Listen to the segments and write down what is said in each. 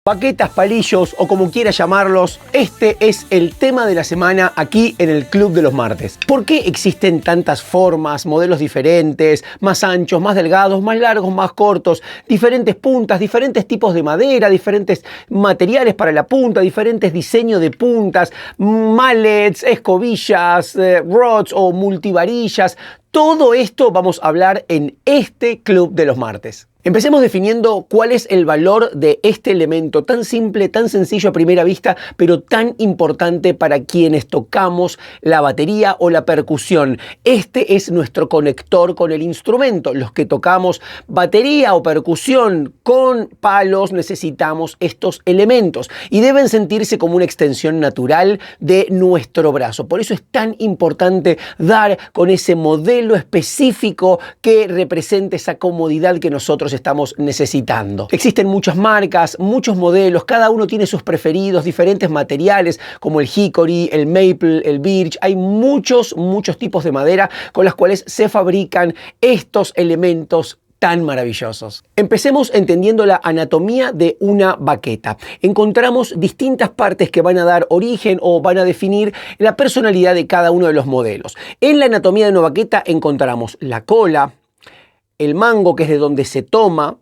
Baquetas, palillos o como quieras llamarlos, este es el tema de la semana aquí en el Club de los Martes. ¿Por qué existen tantas formas, modelos diferentes, más anchos, más delgados, más largos, más cortos, diferentes puntas, diferentes tipos de madera, diferentes materiales para la punta, diferentes diseños de puntas, mallets, escobillas, rods o multivarillas? Todo esto vamos a hablar en este Club de los Martes. Empecemos definiendo cuál es el valor de este elemento tan simple, tan sencillo a primera vista, pero tan importante para quienes tocamos la batería o la percusión. Este es nuestro conector con el instrumento. Los que tocamos batería o percusión con palos necesitamos estos elementos y deben sentirse como una extensión natural de nuestro brazo. Por eso es tan importante dar con ese modelo específico que represente esa comodidad que nosotros estamos necesitando. Existen muchas marcas, muchos modelos, cada uno tiene sus preferidos, diferentes materiales como el hickory, el maple, el birch. Hay muchos tipos de madera con las cuales se fabrican estos elementos tan maravillosos. Empecemos entendiendo la anatomía de una baqueta. Encontramos distintas partes que van a dar origen o van a definir la personalidad de cada uno de los modelos. En la anatomía de una baqueta encontramos la cola, el mango, que es de donde se toma,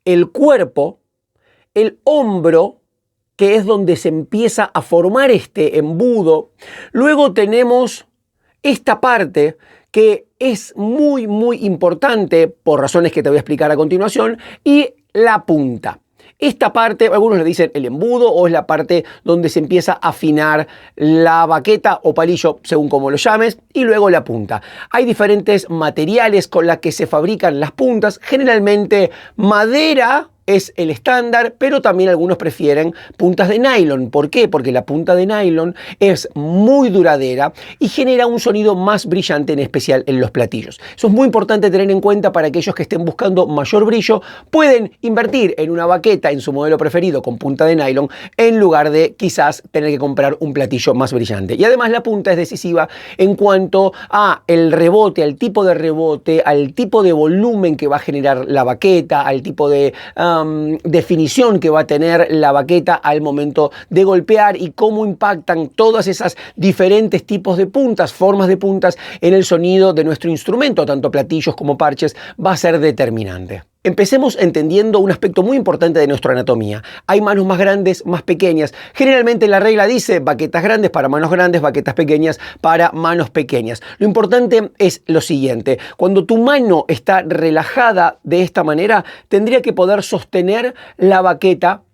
el cuerpo, el hombro, que es donde se empieza a formar este embudo. Luego tenemos esta parte que es muy importante por razones que te voy a explicar a continuación, y la punta. Esta parte, algunos le dicen el embudo o es la parte donde se empieza a afinar la baqueta o palillo, según como lo llames, y luego la punta. Hay diferentes materiales con los que se fabrican las puntas, generalmente madera es el estándar, pero también algunos prefieren puntas de nylon. ¿Por qué? Porque la punta de nylon es muy duradera y genera un sonido más brillante, en especial en los platillos. Eso es muy importante tener en cuenta para aquellos que estén buscando mayor brillo. Pueden invertir en una baqueta en su modelo preferido con punta de nylon en lugar de quizás tener que comprar un platillo más brillante. Y además la punta es decisiva en cuanto a el rebote, al tipo de rebote, al tipo de volumen que va a generar la baqueta, al tipo de definición que va a tener la baqueta al momento de golpear y cómo impactan todas esas diferentes tipos de puntas, formas de puntas en el sonido de nuestro instrumento, tanto platillos como parches, va a ser determinante. Empecemos entendiendo un aspecto muy importante de nuestra anatomía. Hay manos más grandes, más pequeñas. Generalmente la regla dice baquetas grandes para manos grandes, baquetas pequeñas para manos pequeñas. Lo importante es lo siguiente: cuando tu mano está relajada de esta manera, tendría que poder sostener la baqueta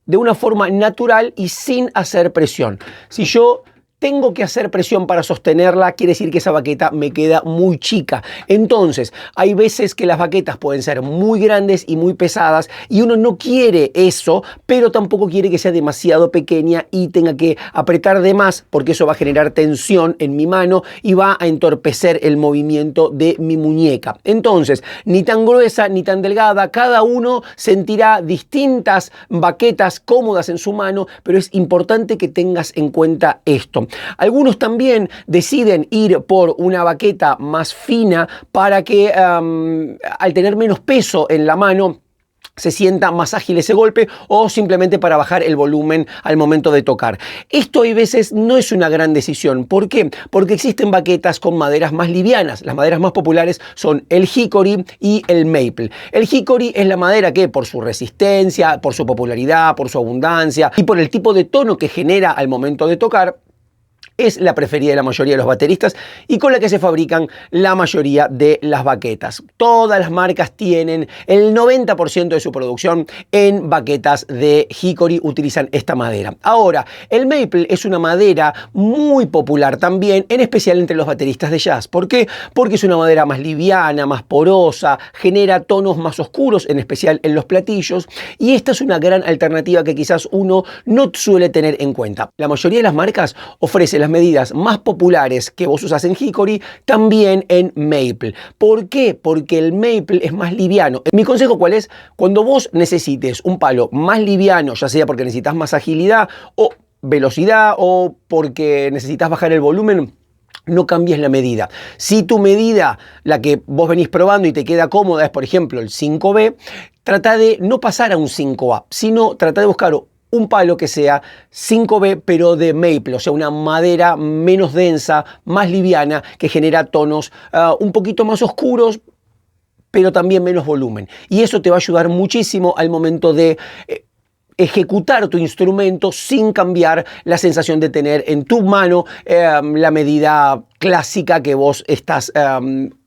de una forma natural y sin hacer presión. Si yo tengo que hacer presión para sostenerla, quiere decir que esa baqueta me queda muy chica. Entonces, hay veces que las baquetas pueden ser muy grandes y muy pesadas y uno no quiere eso, pero tampoco quiere que sea demasiado pequeña y tenga que apretar de más, porque eso va a generar tensión en mi mano y va a entorpecer el movimiento de mi muñeca. Entonces, ni tan gruesa ni tan delgada, cada uno sentirá distintas baquetas cómodas en su mano, pero es importante que tengas en cuenta esto. Algunos también deciden ir por una baqueta más fina para que al tener menos peso en la mano se sienta más ágil ese golpe, o simplemente para bajar el volumen al momento de tocar. Esto hay veces no es una gran decisión. ¿Por qué? Porque existen baquetas con maderas más livianas. Las maderas más populares son el hickory y el maple. El hickory es la madera que, por su resistencia, por su popularidad, por su abundancia y por el tipo de tono que genera al momento de tocar, es la preferida de la mayoría de los bateristas y con la que se fabrican la mayoría de las baquetas. Todas las marcas tienen el 90% de su producción en baquetas de hickory, utilizan esta madera. Ahora, el maple es una madera muy popular también, en especial entre los bateristas de jazz. ¿Por qué? Porque es una madera más liviana, más porosa, genera tonos más oscuros, en especial en los platillos, y esta es una gran alternativa que quizás uno no suele tener en cuenta. La mayoría de las marcas ofrecen las medidas más populares que vos usás en hickory también en maple. ¿Por qué? Porque el maple es más liviano. Mi consejo, ¿cuál es? Cuando vos necesites un palo más liviano, ya sea porque necesitas más agilidad o velocidad o porque necesitas bajar el volumen, no cambies la medida. Si tu medida, la que vos venís probando y te queda cómoda, es por ejemplo el 5B, trata de no pasar a un 5A, sino trata de buscar un palo que sea 5B, pero de maple, o sea, una madera menos densa, más liviana, que genera tonos un poquito más oscuros, pero también menos volumen. Y eso te va a ayudar muchísimo al momento de ejecutar tu instrumento sin cambiar la sensación de tener en tu mano la medida clásica que vos estás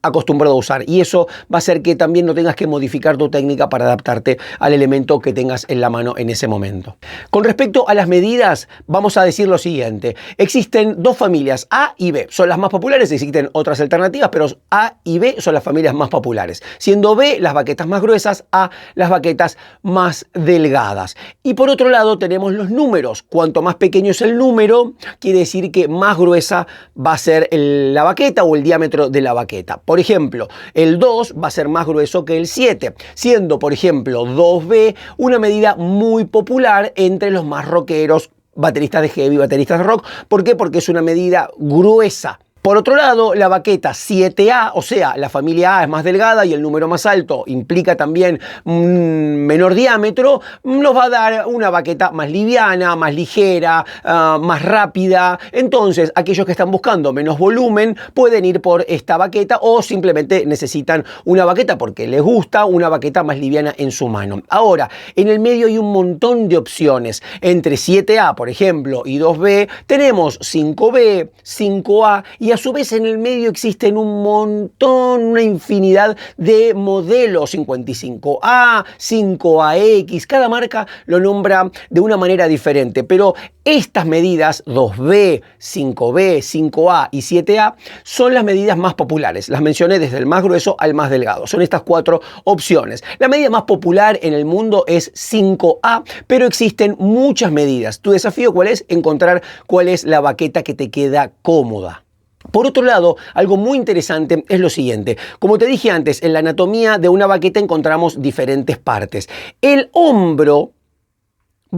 acostumbrado a usar, y eso va a hacer que también no tengas que modificar tu técnica para adaptarte al elemento que tengas en la mano en ese momento. Con respecto a las medidas, vamos a decir lo siguiente: existen dos familias, A y B, son las más populares, existen otras alternativas, pero A y B son las familias más populares, siendo B las baquetas más gruesas, A las baquetas más delgadas. Y por otro lado tenemos los números. Cuanto más pequeño es el número, quiere decir que más gruesa va a ser la baqueta o el diámetro de la baqueta. Por ejemplo, el 2 va a ser más grueso que el 7, siendo, por ejemplo, 2B una medida muy popular entre los más rockeros, bateristas de heavy, bateristas de rock. ¿Por qué? Porque es una medida gruesa. Por otro lado, la baqueta 7A, o sea, la familia A es más delgada y el número más alto implica también un menor diámetro, nos va a dar una baqueta más liviana, más ligera, más rápida. Entonces, aquellos que están buscando menos volumen pueden ir por esta baqueta, o simplemente necesitan una baqueta porque les gusta una baqueta más liviana en su mano. Ahora, en el medio hay un montón de opciones. Entre 7A, por ejemplo, y 2B, tenemos 5B, 5A, y a su vez en el medio existen un montón, una infinidad de modelos: 55A, 5AX, cada marca lo nombra de una manera diferente, pero estas medidas 2B, 5B, 5A y 7A son las medidas más populares. Las mencioné desde el más grueso al más delgado. Son estas cuatro opciones. La medida más popular en el mundo es 5A, pero existen muchas medidas. Tu desafío, ¿cuál es? Encontrar cuál es la baqueta que te queda cómoda. Por otro lado, algo muy interesante es lo siguiente. Como te dije antes, en la anatomía de una baqueta encontramos diferentes partes. El hombro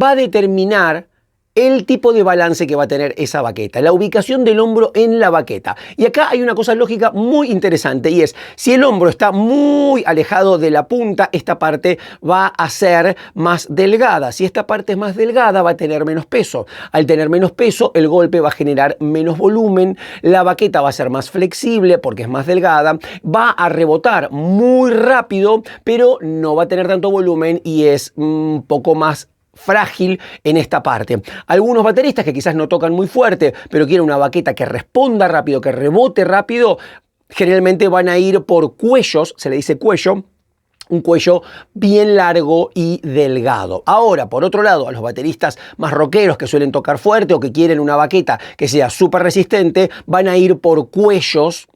va a determinar el tipo de balance que va a tener esa baqueta, la ubicación del hombro en la baqueta. Y acá hay una cosa lógica muy interesante, y es: si el hombro está muy alejado de la punta, esta parte va a ser más delgada. Si esta parte es más delgada, va a tener menos peso. Al tener menos peso, el golpe va a generar menos volumen, la baqueta va a ser más flexible porque es más delgada, va a rebotar muy rápido, pero no va a tener tanto volumen y es un poco más frágil en esta parte. Algunos bateristas que quizás no tocan muy fuerte, pero quieren una baqueta que responda rápido, que rebote rápido, generalmente van a ir por cuellos, se le dice cuello, un cuello bien largo y delgado. Ahora, por otro lado, a los bateristas más rockeros que suelen tocar fuerte o que quieren una baqueta que sea súper resistente, van a ir por cuellos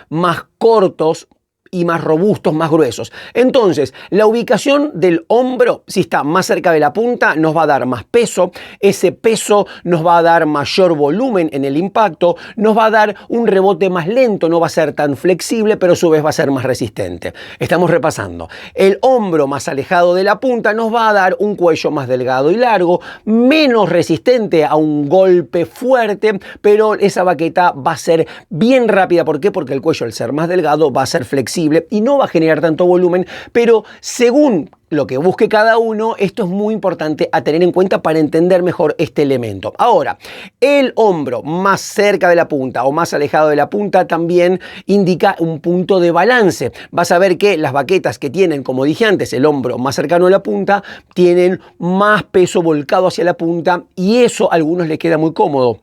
más cortos y más robustos, más gruesos. Entonces, la ubicación del hombro, si está más cerca de la punta, nos va a dar más peso. Ese peso nos va a dar mayor volumen en el impacto, nos va a dar un rebote más lento, no va a ser tan flexible, pero a su vez va a ser más resistente. Estamos repasando. El hombro más alejado de la punta nos va a dar un cuello más delgado y largo, menos resistente a un golpe fuerte, pero esa baqueta va a ser bien rápida. ¿Por qué? Porque el cuello, al ser más delgado, va a ser flexible y no va a generar tanto volumen, pero según lo que busque cada uno, esto es muy importante a tener en cuenta para entender mejor este elemento. Ahora, el hombro más cerca de la punta o más alejado de la punta también indica un punto de balance. Vas a ver que las baquetas que tienen, como dije antes, el hombro más cercano a la punta, tienen más peso volcado hacia la punta, y eso a algunos les queda muy cómodo.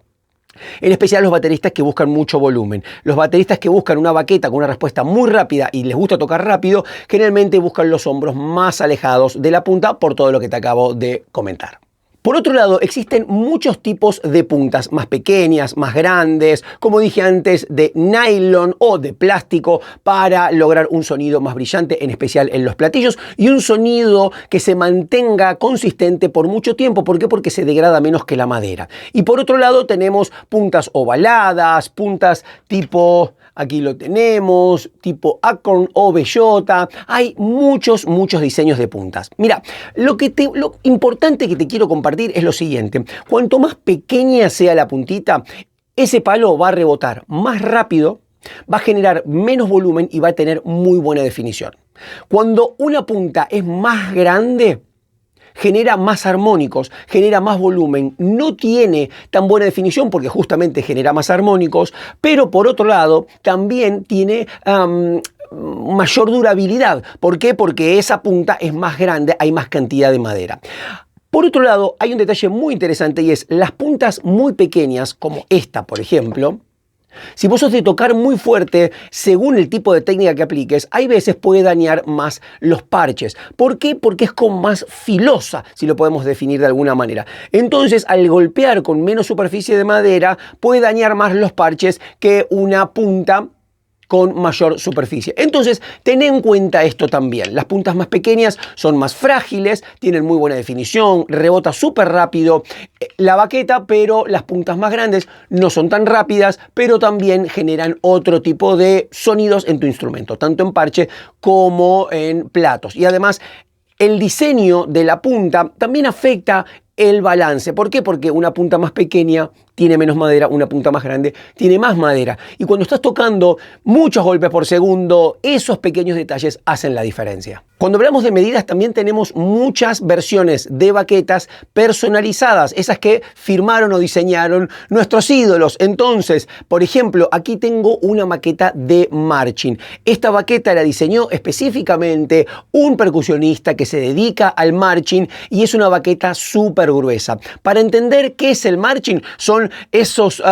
En especial los bateristas que buscan mucho volumen. Los bateristas que buscan una baqueta con una respuesta muy rápida y les gusta tocar rápido, generalmente buscan los hombros más alejados de la punta, por todo lo que te acabo de comentar. Por otro lado, existen muchos tipos de puntas, más pequeñas, más grandes, como dije antes, de nylon o de plástico, para lograr un sonido más brillante, en especial en los platillos, y un sonido que se mantenga consistente por mucho tiempo. ¿Por qué? Porque se degrada menos que la madera. Y por otro lado tenemos puntas ovaladas, puntas tipo... Aquí lo tenemos, tipo acorn o bellota. Hay muchos diseños de puntas. Mira, lo importante que te quiero compartir es lo siguiente. Cuanto más pequeña sea la puntita, ese palo va a rebotar más rápido, va a generar menos volumen y va a tener muy buena definición. Cuando una punta es más grande, genera más armónicos, genera más volumen, no tiene tan buena definición porque justamente genera más armónicos, pero por otro lado también tiene mayor durabilidad. ¿Por qué? Porque esa punta es más grande, hay más cantidad de madera. Por otro lado, hay un detalle muy interesante y es las puntas muy pequeñas, como esta, por ejemplo. Si vos sos de tocar muy fuerte, según el tipo de técnica que apliques, hay veces puede dañar más los parches. ¿Por qué? Porque es como más filosa, si lo podemos definir de alguna manera. Entonces, al golpear con menos superficie de madera, puede dañar más los parches que una punta con mayor superficie. Entonces, ten en cuenta esto también. Las puntas más pequeñas son más frágiles, tienen muy buena definición, rebota súper rápido la baqueta, pero las puntas más grandes no son tan rápidas, pero también generan otro tipo de sonidos en tu instrumento, tanto en parche como en platos. Y además, el diseño de la punta también afecta el balance. ¿Por qué? Porque una punta más pequeña tiene menos madera, una punta más grande tiene más madera. Y cuando estás tocando muchos golpes por segundo, esos pequeños detalles hacen la diferencia. Cuando hablamos de medidas, también tenemos muchas versiones de baquetas personalizadas, esas que firmaron o diseñaron nuestros ídolos. Entonces, por ejemplo, aquí tengo una maqueta de Marching. Esta baqueta la diseñó específicamente un percusionista que se dedica al marching y es una baqueta súper gruesa. Para entender qué es el marching, son esos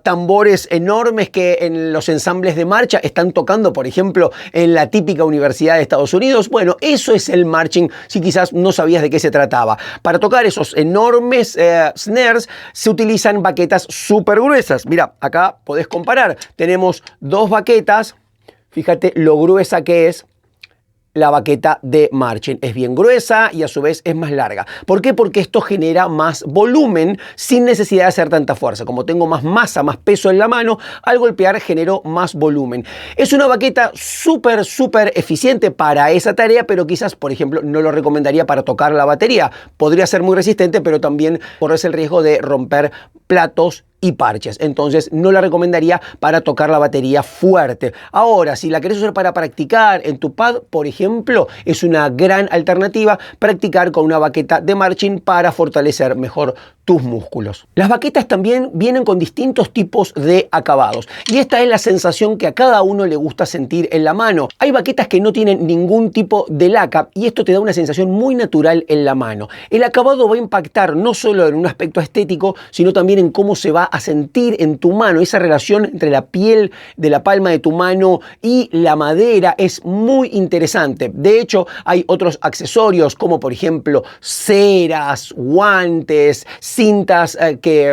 tambores enormes que en los ensambles de marcha están tocando, por ejemplo, en la típica universidad de Estados Unidos. Bueno, eso es el marching, si quizás no sabías de qué se trataba. Para tocar esos enormes snares se utilizan baquetas súper gruesas. Mira, acá podés comparar. Tenemos dos baquetas, fíjate lo gruesa que es la baqueta de Marching. Es bien gruesa y a su vez es más larga. ¿Por qué? Porque esto genera más volumen sin necesidad de hacer tanta fuerza. Como tengo más masa, más peso en la mano, al golpear genero más volumen. Es una baqueta súper eficiente para esa tarea, pero quizás, por ejemplo, no lo recomendaría para tocar la batería. Podría ser muy resistente, pero también corres el riesgo de romper platos y parches. Entonces no la recomendaría para tocar la batería fuerte. Ahora, si la querés usar para practicar en tu pad, por ejemplo, es una gran alternativa practicar con una baqueta de marching para fortalecer mejor tus músculos. Las baquetas también vienen con distintos tipos de acabados y esta es la sensación que a cada uno le gusta sentir en la mano. Hay baquetas que no tienen ningún tipo de laca y esto te da una sensación muy natural en la mano. El acabado va a impactar no solo en un aspecto estético, sino también en cómo se va a sentir en tu mano. Esa relación entre la piel de la palma de tu mano y la madera es muy interesante. De hecho, hay otros accesorios como por ejemplo ceras, guantes, cintas que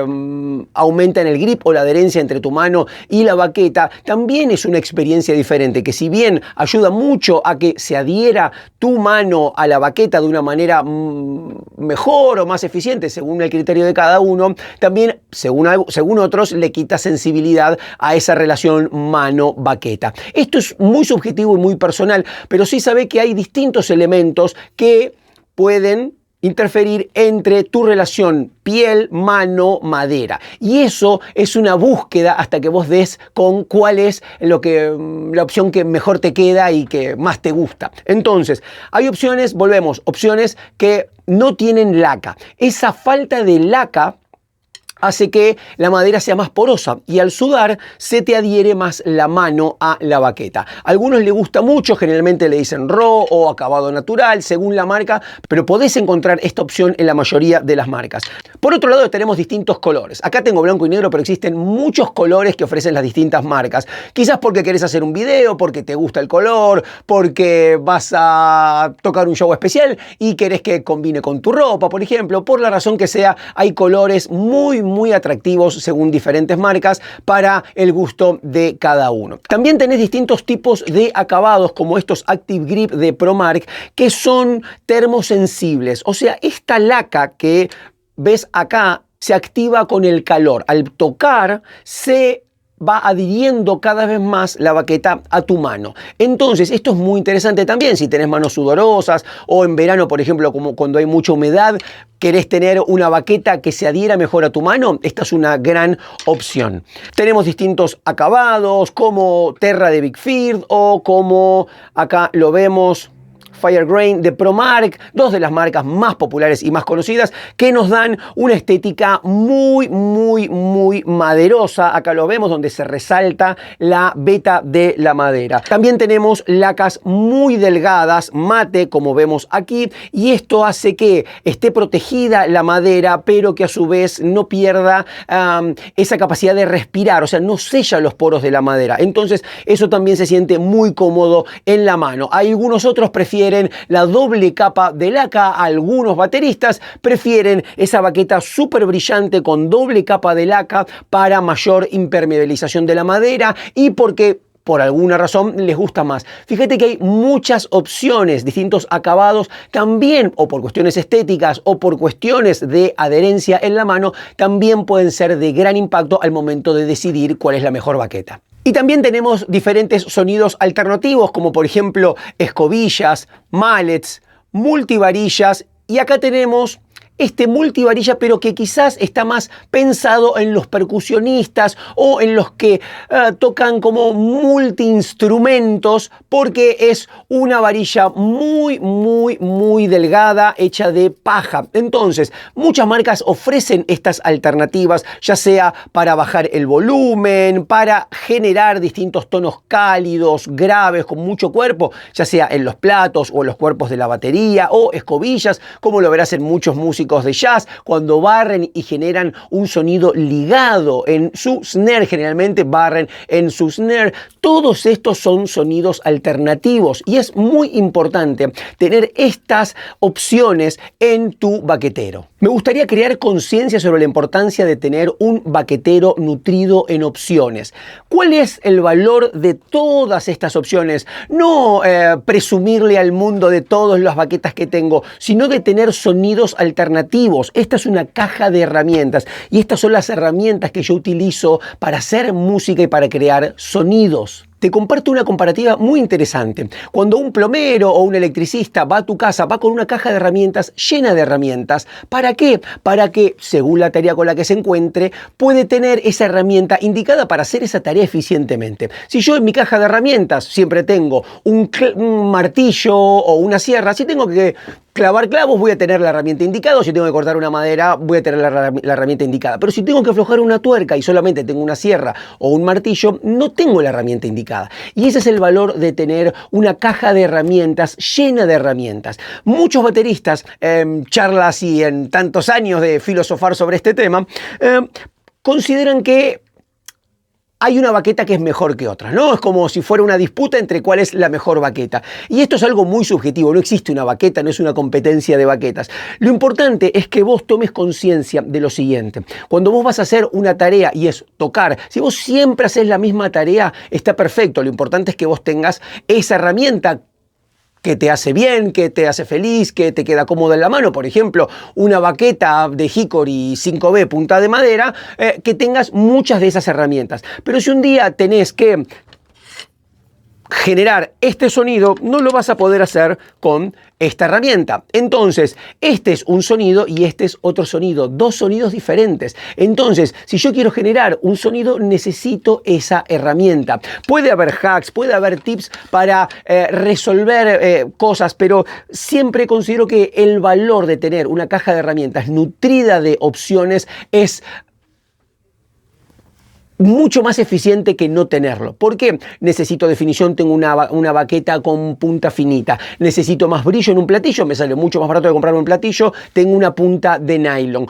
aumentan el grip o la adherencia entre tu mano y la baqueta. También es una experiencia diferente que si bien ayuda mucho a que se adhiera tu mano a la baqueta de una manera mejor o más eficiente según el criterio de cada uno, también según otros le quita sensibilidad a esa relación mano-baqueta. Esto es muy subjetivo y muy personal, pero sí sabe que hay distintos elementos que pueden interferir entre tu relación piel, mano, madera. Y eso es una búsqueda hasta que vos des con cuál es la opción que mejor te queda y que más te gusta. Entonces, hay opciones, volvemos, opciones que no tienen laca. Esa falta de laca hace que la madera sea más porosa y al sudar se te adhiere más la mano a la baqueta. A algunos les gusta mucho, generalmente le dicen raw o acabado natural, según la marca, pero podés encontrar esta opción en la mayoría de las marcas. Por otro lado, tenemos distintos colores. Acá tengo blanco y negro, pero existen muchos colores que ofrecen las distintas marcas. Quizás porque querés hacer un video, porque te gusta el color, porque vas a tocar un show especial y querés que combine con tu ropa, por ejemplo. Por la razón que sea, hay colores muy atractivos según diferentes marcas para el gusto de cada uno. También tenés distintos tipos de acabados como estos Active Grip de ProMark que son termosensibles. O sea, esta laca que ves acá se activa con el calor. Al tocar se va adhiriendo cada vez más la baqueta a tu mano. Entonces, esto es muy interesante también si tenés manos sudorosas o en verano, por ejemplo, como cuando hay mucha humedad, querés tener una baqueta que se adhiera mejor a tu mano, esta es una gran opción. Tenemos distintos acabados como Terra de Big Field o como acá lo vemos, Firegrain de Promark, dos de las marcas más populares y más conocidas que nos dan una estética muy maderosa. Acá lo vemos donde se resalta la veta de la madera. También tenemos lacas muy delgadas, mate, como vemos aquí, y esto hace que esté protegida la madera, pero que a su vez no pierda esa capacidad de respirar, o sea, no sella los poros de la madera. Entonces, eso también se siente muy cómodo en la mano. Algunos otros prefieren la doble capa de laca, algunos bateristas prefieren esa baqueta súper brillante con doble capa de laca para mayor impermeabilización de la madera y porque por alguna razón les gusta más. Fíjate que hay muchas opciones, distintos acabados también, o por cuestiones estéticas o por cuestiones de adherencia en la mano, también pueden ser de gran impacto al momento de decidir cuál es la mejor baqueta. Y también tenemos diferentes sonidos alternativos, como por ejemplo escobillas, mallets, multivarillas, y acá tenemos este multivarilla, pero que quizás está más pensado en los percusionistas o en los que tocan como multiinstrumentos, porque es una varilla muy delgada, hecha de paja. Entonces, muchas marcas ofrecen estas alternativas, ya sea para bajar el volumen, para generar distintos tonos cálidos, graves, con mucho cuerpo, ya sea en los platos o en los cuerpos de la batería, o escobillas, como lo verás en muchos músicos de jazz, cuando barren y generan un sonido ligado en su snare, generalmente barren en su snare. Todos estos son sonidos alternativos y es muy importante tener estas opciones en tu baquetero. Me gustaría crear conciencia sobre la importancia de tener un baquetero nutrido en opciones. ¿Cuál es el valor de todas estas opciones? No presumirle al mundo de todas las baquetas que tengo, sino de tener sonidos alternativos. Esta es una caja de herramientas y estas son las herramientas que yo utilizo para hacer música y para crear sonidos. Te comparto una comparativa muy interesante. Cuando un plomero o un electricista va a tu casa, va con una caja de herramientas llena de herramientas. ¿Para qué? Para que, según la tarea con la que se encuentre, puede tener esa herramienta indicada para hacer esa tarea eficientemente. Si yo en mi caja de herramientas siempre tengo un martillo o una sierra, si tengo que clavar clavos, voy a tener la herramienta indicada, o si tengo que cortar una madera, voy a tener la herramienta indicada. Pero si tengo que aflojar una tuerca y solamente tengo una sierra o un martillo, no tengo la herramienta indicada. Y ese es el valor de tener una caja de herramientas llena de herramientas. Muchos bateristas, charlas y en tantos años de filosofar sobre este tema, consideran que hay una baqueta que es mejor que otra, ¿no? Es como si fuera una disputa entre cuál es la mejor baqueta. Y esto es algo muy subjetivo, no existe una baqueta, no es una competencia de baquetas. Lo importante es que vos tomes conciencia de lo siguiente. Cuando vos vas a hacer una tarea y es tocar, si vos siempre haces la misma tarea, está perfecto. Lo importante es que vos tengas esa herramienta que te hace bien, que te hace feliz, que te queda cómoda en la mano. Por ejemplo, una baqueta de Hickory 5B punta de madera, que tengas muchas de esas herramientas. Pero si un día tenés que generar este sonido, no lo vas a poder hacer con esta herramienta. Entonces, este es un sonido y este es otro sonido, dos sonidos diferentes. Entonces, si yo quiero generar un sonido, necesito esa herramienta. Puede haber hacks, puede haber tips para resolver cosas, pero siempre considero que el valor de tener una caja de herramientas nutrida de opciones es mucho más eficiente que no tenerlo. ¿Por qué? Necesito definición, tengo una baqueta con punta finita. Necesito más brillo en un platillo, me sale mucho más barato de comprarme un platillo, tengo una punta de nylon.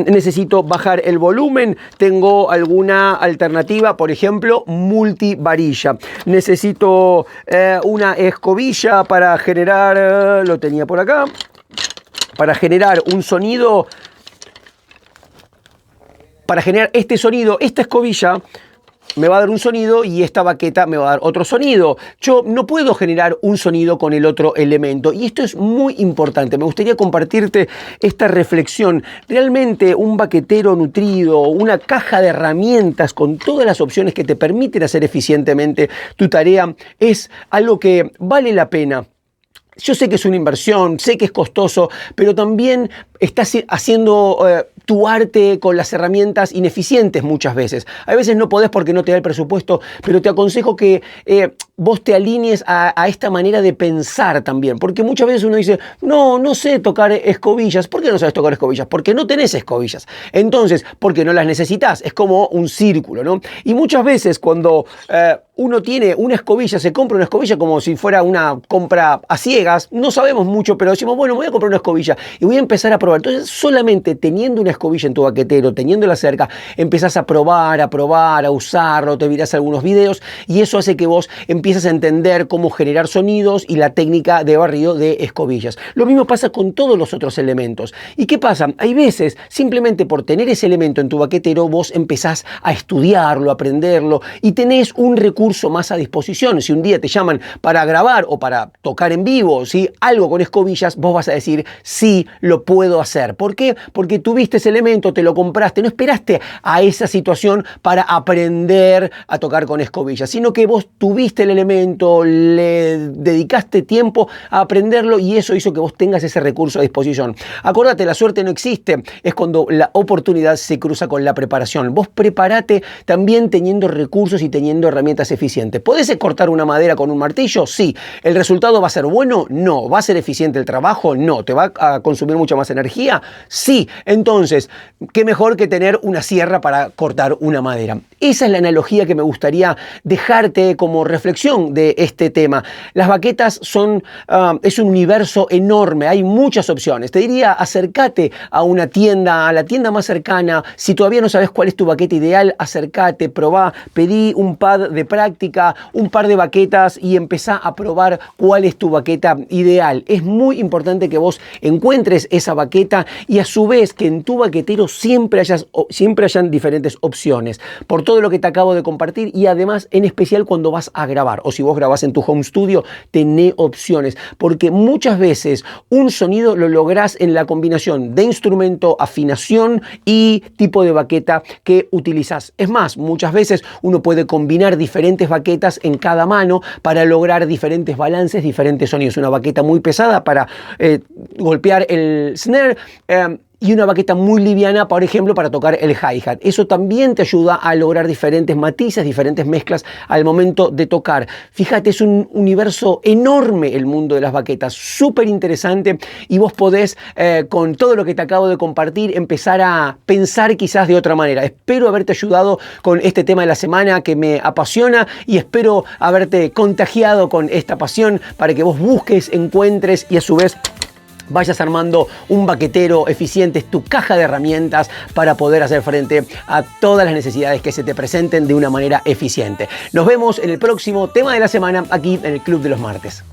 Necesito bajar el volumen, tengo alguna alternativa, por ejemplo, multivarilla. Necesito una escobilla para generar, lo tenía por acá, para generar un sonido. Para generar este sonido, esta escobilla me va a dar un sonido y esta baqueta me va a dar otro sonido. Yo no puedo generar un sonido con el otro elemento y esto es muy importante. Me gustaría compartirte esta reflexión. Realmente un baquetero nutrido, una caja de herramientas con todas las opciones que te permiten hacer eficientemente tu tarea es algo que vale la pena. Yo sé que es una inversión, sé que es costoso, pero también estás haciendo tu arte con las herramientas ineficientes muchas veces. A veces no podés porque no te da el presupuesto, pero te aconsejo que vos te alinees a esta manera de pensar también. Porque muchas veces uno dice, no sé tocar escobillas. ¿Por qué no sabes tocar escobillas? Porque no tenés escobillas. Entonces, porque no las necesitas. Es como un círculo, ¿no? Y muchas veces cuando uno tiene una escobilla, se compra una escobilla como si fuera una compra a ciegas, no sabemos mucho, pero decimos, bueno, voy a comprar una escobilla y voy a empezar a probar. Entonces, solamente teniendo una escobilla en tu baquetero, teniéndola cerca, empezás a probar, a usarlo, te mirás algunos videos y eso hace que vos empieces a entender cómo generar sonidos y la técnica de barrido de escobillas. Lo mismo pasa con todos los otros elementos. ¿Y qué pasa? Hay veces, simplemente por tener ese elemento en tu baquetero, vos empezás a estudiarlo, a aprenderlo y tenés un recurso más a disposición. Si un día te llaman para grabar o para tocar en vivo, ¿sí?, algo con escobillas, vos vas a decir, sí, lo puedo hacer. ¿Por qué? Porque tuviste ese elemento, te lo compraste, no esperaste a esa situación para aprender a tocar con escobillas, sino que vos tuviste el elemento, le dedicaste tiempo a aprenderlo y eso hizo que vos tengas ese recurso a disposición. Acordate, la suerte no existe, es cuando la oportunidad se cruza con la preparación. Vos preparate también teniendo recursos y teniendo herramientas eficientes. ¿Podés cortar una madera con un martillo? Sí. ¿El resultado va a ser bueno? No. ¿Va a ser eficiente el trabajo? No. ¿Te va a consumir mucha más energía? Sí. Entonces, ¿qué mejor que tener una sierra para cortar una madera? Esa es la analogía que me gustaría dejarte como reflexión de este tema. Las baquetas es un universo enorme, hay muchas opciones. Te diría, acércate a una tienda, a la tienda más cercana. Si todavía no sabes cuál es tu baqueta ideal, acércate, probá, pedí un pad de práctica, un par de baquetas y empezá a probar cuál es tu baqueta ideal. Es muy importante que vos encuentres esa baqueta y a su vez que en tu baquetero siempre hayan diferentes opciones. Por todo lo que te acabo de compartir y además en especial cuando vas a grabar o si vos grabás en tu home studio, tené opciones porque muchas veces un sonido lo lográs en la combinación de instrumento, afinación y tipo de baqueta que utilizás. Es más, muchas veces uno puede combinar diferentes baquetas en cada mano para lograr diferentes balances, diferentes sonidos. Una baqueta muy pesada para golpear el snare, y una baqueta muy liviana, por ejemplo, para tocar el hi-hat. Eso también te ayuda a lograr diferentes matices, diferentes mezclas al momento de tocar. Fíjate, es un universo enorme el mundo de las baquetas, súper interesante y vos podés, con todo lo que te acabo de compartir, empezar a pensar quizás de otra manera. Espero haberte ayudado con este tema de la semana que me apasiona y espero haberte contagiado con esta pasión para que vos busques, encuentres y a su vez vayas armando un baquetero eficiente, es tu caja de herramientas para poder hacer frente a todas las necesidades que se te presenten de una manera eficiente. Nos vemos en el próximo tema de la semana aquí en el Club de los Martes.